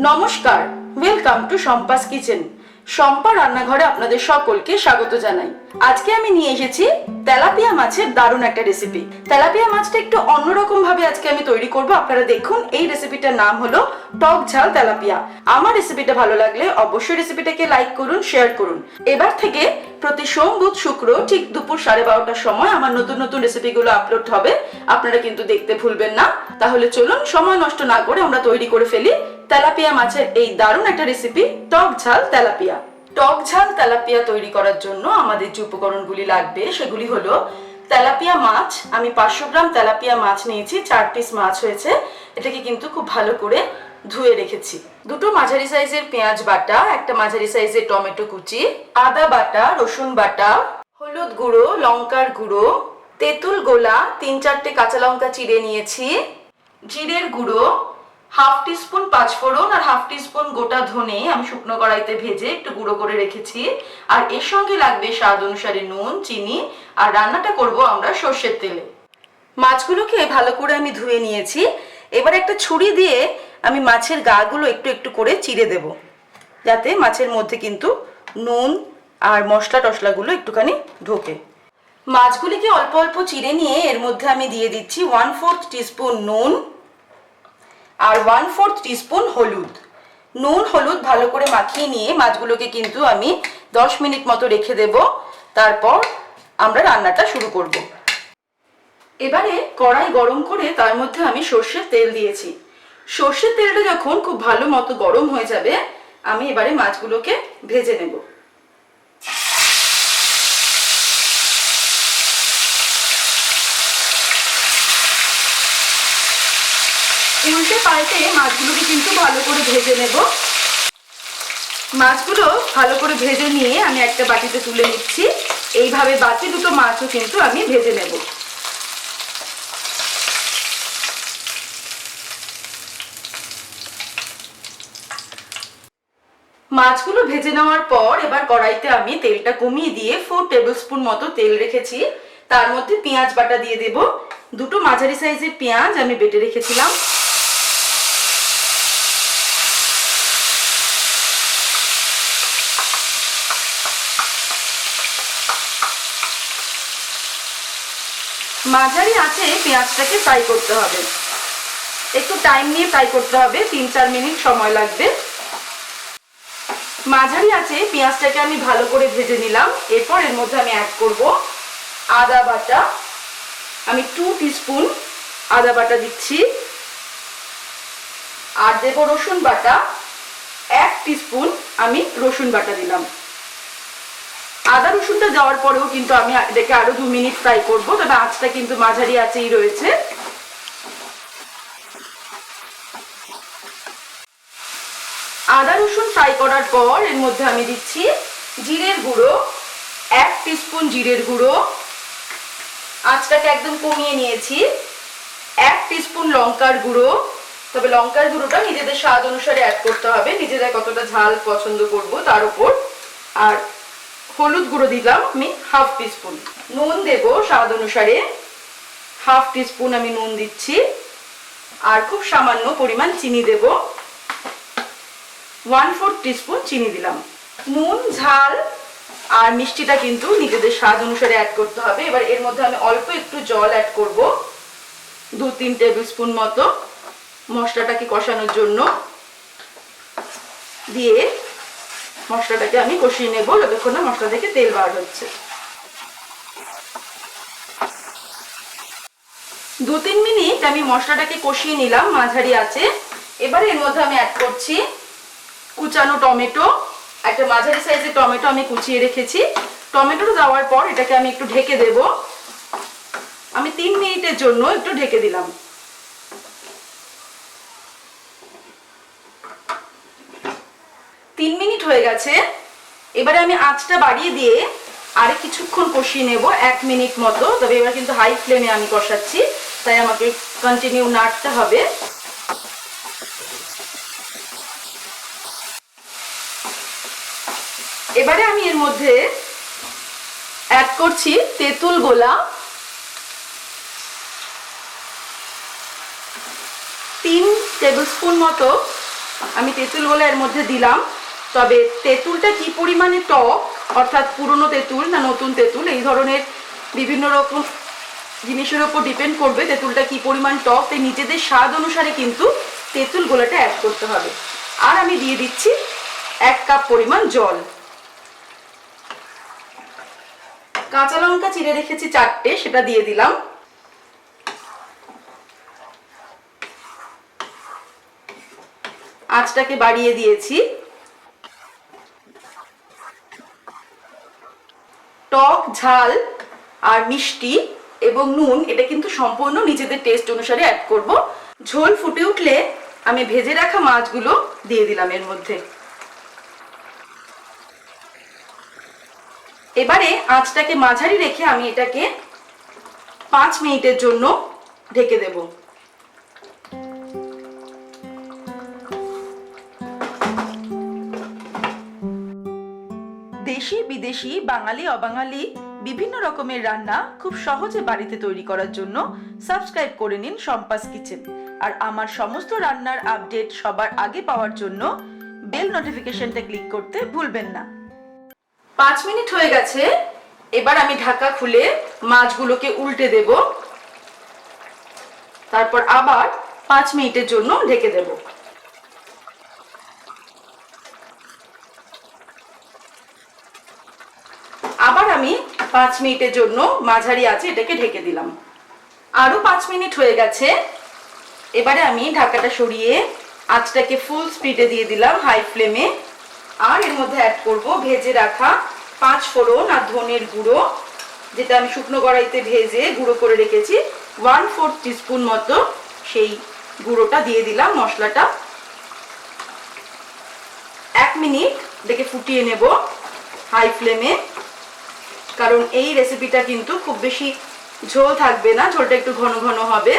নমস্কার, welcome to Shampa's kitchen. Shampa রান্নাঘরে আপনাদের সকলকে স্বাগত জানাই। আজকে আমি নিয়ে এসেছি তেলাপিয়া মাছের দারুণ একটা রেসিপি। তেলাপিয়া মাছটা একটু অন্যরকম ভাবে আজকে আমি তৈরি করব। আপনারা দেখুন, এই রেসিপিটার নাম হলো টক ঝাল তেলাপিয়া। আমার রেসিপিটা ভালো লাগলে অবশ্যই রেসিপিটাকে লাইক করুন, শেয়ার করুন। এবার থেকে প্রতি সোম, বুধ, শুক্র ঠিক দুপুর 12:30টার সময় আমার নতুন নতুন রেসিপিগুলো আপলোড হবে। আপনারা কিন্তু দেখতে ভুলবেন না। তাহলে চলুন সময় নষ্ট না করে আমরা তৈরি করে ফেলি তেলাপিয়া মাছের এই দারুণ একটা রেসিপি, টক ঝাল তেলাপিয়া। টক ঝাল তেলাপিয়া তৈরি করার জন্য আমাদের যে উপকরণগুলি লাগবে সেগুলি হলো তেলাপিয়া মাছ। আমি 500 গ্রাম তেলাপিয়া মাছ নিয়েছি, 4 পিস মাছ হয়েছে। এটাকে কিন্তু খুব ভালো করে ধুয়ে রেখেছি। দুটো মাঝারি সাইজের পেঁয়াজ বাটা, একটা মাঝারি সাইজের টমেটো কুচি, আদা বাটা, রসুন বাটা, হলুদ গুঁড়ো, লঙ্কার গুঁড়ো, তেঁতুল গোলা, 3-4টে কাঁচা লঙ্কা চিড়ে নিয়েছি, জিরের গুঁড়ো, হাফ টিস্পুন পাঁচফোড়ন আর হাফ টিস্পুন গোটা ধনে আমি শুকনো কড়াইতে ভেজে একটু গুঁড়ো করে রেখেছি। আর এর সঙ্গে লাগবে স্বাদ অনুসারে নুন, চিনি। আর রান্নাটা করব আমরা সর্ষের তেলে। মাছগুলোকে ভালো করে আমি ধুয়ে নিয়েছি। এবার একটা ছুরি দিয়ে আমি মাছের গাগুলো একটু একটু করে চিড়ে দেব, যাতে মাছের মধ্যে কিন্তু নুন আর মশলা টশলাগুলো একটুখানি ঢোকে। মাছগুলিকে অল্প অল্প চিড়ে নিয়ে এর মধ্যে আমি দিয়ে দিচ্ছি 1/4 টিস্পুন নুন আর 1/4 টিস্পুন হলুদ। নুন হলুদ ভালো করে মাখিয়ে নিয়ে মাছগুলোকে কিন্তু আমি 10 মিনিট মতো রেখে দেব। তারপর আমরা রান্নাটা শুরু করব। এবারে কড়াই গরম করে তার মধ্যে আমি সর্ষের তেল দিয়েছি। সর্ষের তেলটা যখন খুব ভালো মতো গরম হয়ে যাবে, আমি এবারে মাছগুলোকে ভেজে নেব। উল্টে পাল্টে মাছগুলোকে কিন্তু ভালো করে ভেজে নেব। মাছগুলো ভালো করে ভেজে নিয়ে আমি একটা বাটিতে তুলে নিচ্ছি। এইভাবে বাকি দুটো মাছও কিন্তু আমি ভেজে নেব। মাছগুলো ভেজে নেওয়ার পর এবার কড়াইতে আমি তেলটা কমিয়ে দিয়ে 4 টেবিলস্পুন মতো তেল রেখেছি। তার মধ্যে পেঁয়াজ বাটা দিয়ে দেব। দুটো মাঝারি সাইজের পেঁয়াজ আমি বেটে রেখেছিলাম। মাঝারি আঁচে পেঁয়াজটাকে ফ্রাই করতে হবে। একটু টাইম নিয়ে ফ্রাই করতে হবে, 3-4 মিনিট সময় লাগবে। মাঝারি আঁচে পেঁয়াজটাকে আমি ভালো করে ভেজে নিলাম। এরপর এর মধ্যে আমি অ্যাড করব আদা বাটা। আমি 2 টিস্পুন আদা বাটা দিচ্ছি। আর দেব রসুন বাটা, 1 টিস্পুন আমি রসুন বাটা দিলাম। আদা রসুনটা দেওয়ার পরেও কিন্তু আমি এটাকে আরো 2 মিনিট ফ্রাই করব, তবে আঁচটা কিন্তু মাঝারি আঁচেই রয়েছে। আদা রসুন ফ্রাই করার পর এর মধ্যে আমি দিচ্ছি জিরের গুঁড়ো, 1 টিস্পুন জিরের গুঁড়ো। আঁচটাকে একদম কমিয়ে নিয়েছি। 1 টিস্পুন লঙ্কার গুঁড়ো, তবে লঙ্কার গুঁড়োটা নিজেদের স্বাদ অনুসারে অ্যাড করতে হবে, নিজেরা কতটা ঝাল পছন্দ করব তার উপর। আর হলুদ গুঁড়ো দিলাম আমি হাফ টিস্পুন। নুন দেব স্বাদ অনুসারে, হাফ টিস্পুন আমি নুন দিচ্ছি। আর খুব সামান্য পরিমাণ চিনি দেব, 1/4 টিস্পুন চিনি দিলাম। নুন, ঝাল আর মিষ্টিটা কিন্তু নিজেদের স্বাদ অনুসারে অ্যাড করতে হবে। এবার এর মধ্যে আমি অল্প একটু জল অ্যাড করব, 2-3 টেবিলস্পুন মতো, মশলাটাকে কষানোর জন্য। দিয়ে মশলাটাকে আমি কষিয়ে নেব যতক্ষণ না মশলা থেকে তেল বার হচ্ছে। 2-3 মিনিট আমি মশলাটাকে কষিয়ে নিলাম মাঝারি আঁচে। এবার এর মধ্যে আমি অ্যাড করছি কুচানো টমেটো। একটা মাঝারি সাইজের টমেটো আমি কুচিয়ে রেখেছি। টমেটো দেওয়ার পর এটাকে আমি একটু ঢেকে দেব। আমি 3 মিনিটের জন্য একটু ঢেকে দিলাম। 3 মিনিট হয়ে গেছে। এবারে আমি আঁচটা বাড়িয়ে দিয়ে আরে কিছুক্ষণ কষিয়ে নেব, 1 মিনিট মতো। তবে এবার কিন্তু হাই ফ্লেমে আমি কষাচ্ছি, তাই আমাকে কন্টিনিউ নাড়তে হবে। এবারে আমি এর মধ্যে অ্যাড করছি তেঁতুল গোলা, 3 টেবিলস্পুন মতো আমি তেঁতুলগুলো এর মধ্যে দিলাম। তবে তেঁতুলটা কি পরিমাণে টক, অর্থাৎ পুরনো তেঁতুল না নতুন তেঁতুল, এই ধরনের বিভিন্ন রকম জিনিসের উপর ডিপেন্ড করবে তেঁতুলটা কি পরিমাণ টক। তাই নিজেদের স্বাদ অনুসারে কিন্তু তেঁতুল গোলাটা অ্যাড করতে হবে। আর আমি দিয়ে দিচ্ছি 1 কাপ পরিমাণ জল। কাঁচা লঙ্কা চিড়ে রেখেছি 4টে, সেটা দিয়ে দিলাম। আঁচটাকে বাড়িয়ে দিয়েছি। টক, ঝাল আর মিষ্টি এবং নুন এটা কিন্তু সম্পূর্ণ নিজেদের টেস্ট অনুসারে অ্যাড করব। ঝোল ফুটে উঠলে আমি ভেজে রাখা মাছগুলো দিয়ে দিলাম এর মধ্যে। এবারে আঁচটাকে মাঝারি রেখে আমি এটাকে 5 মিনিটের জন্য ঢেকে দেব। দেশি বিদেশি বাঙালি অবাঙালি বিভিন্ন রকমের রান্না খুব সহজে বাড়িতে তৈরি করার জন্য সাবস্ক্রাইব করে নিন সম্পাস কিচেন। আর আমার সমস্ত রান্নার আপডেট সবার আগে পাওয়ার জন্য বেল নোটিফিকেশনটা ক্লিক করতে ভুলবেন না। 5 মিনিট হয়ে গেছে। এবার আমি ঢাকা খুলে মাছগুলোকে উল্টে দেব, তারপর আবার 5 মিনিটের জন্য ঢেকে দেব। আবার আমি 5 মিনিটের জন্য মাঝারি আঁচে এটাকে ঢেকে দিলাম। আরো 5 মিনিট হয়ে গেছে। এবারে আমি ঢাকাটা সরিয়ে আঁচটাকে ফুল স্পিডে দিয়ে দিলাম, হাই ফ্লেমে। আর এর মধ্যে অ্যাড করব ভেজে রাখা 5 ফোড়ন আর ধনের গুঁড়ো, যেটা আমি শুকনো কড়াইতে ভেজে গুঁড়ো করে রেখেছি। 1/4 টিস্পুন মতো সেই গুঁড়োটা দিয়ে দিলাম মশলাটা। 1 মিনিট দেখে ফুটিয়ে নেব হাই ফ্লেমে, কারণ এই রেসিপিটা কিন্তু খুব বেশি ঝোল থাকবে না, ঝোলটা একটু ঘন ঘন হবে।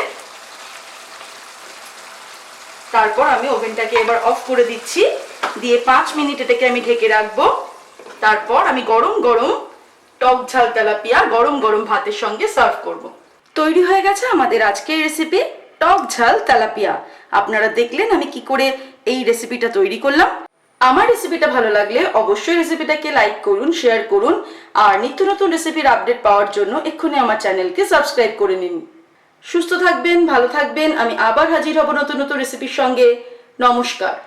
তারপর আমি ওভেনটাকে এবার অফ করে দিচ্ছি, দিয়ে 5 মিনিট এটাকে আমি ঢেকে রাখবো। তারপর আমি গরম গরম টক ঝাল তেলাপিয়া গরম গরম ভাতের সঙ্গে সার্ভ করব। তৈরি হয়ে গেছে আমাদের আজকের রেসিপি টক ঝাল তেলাপিয়া। আপনারা দেখলেন আমি কি করে এই রেসিপিটা তৈরি করলাম। আমার রেসিপিটা ভালো লাগলে অবশ্যই রেসিপিটাকে লাইক করুন, শেয়ার করুন। আর নিত্য নতুন রেসিপির আপডেট পাওয়ার জন্য এক্ষুনি আমার চ্যানেলকে সাবস্ক্রাইব করে নিন। সুস্থ থাকবেন, ভালো থাকবেন। আমি আবার হাজির হব নতুন নতুন রেসিপির সঙ্গে। নমস্কার।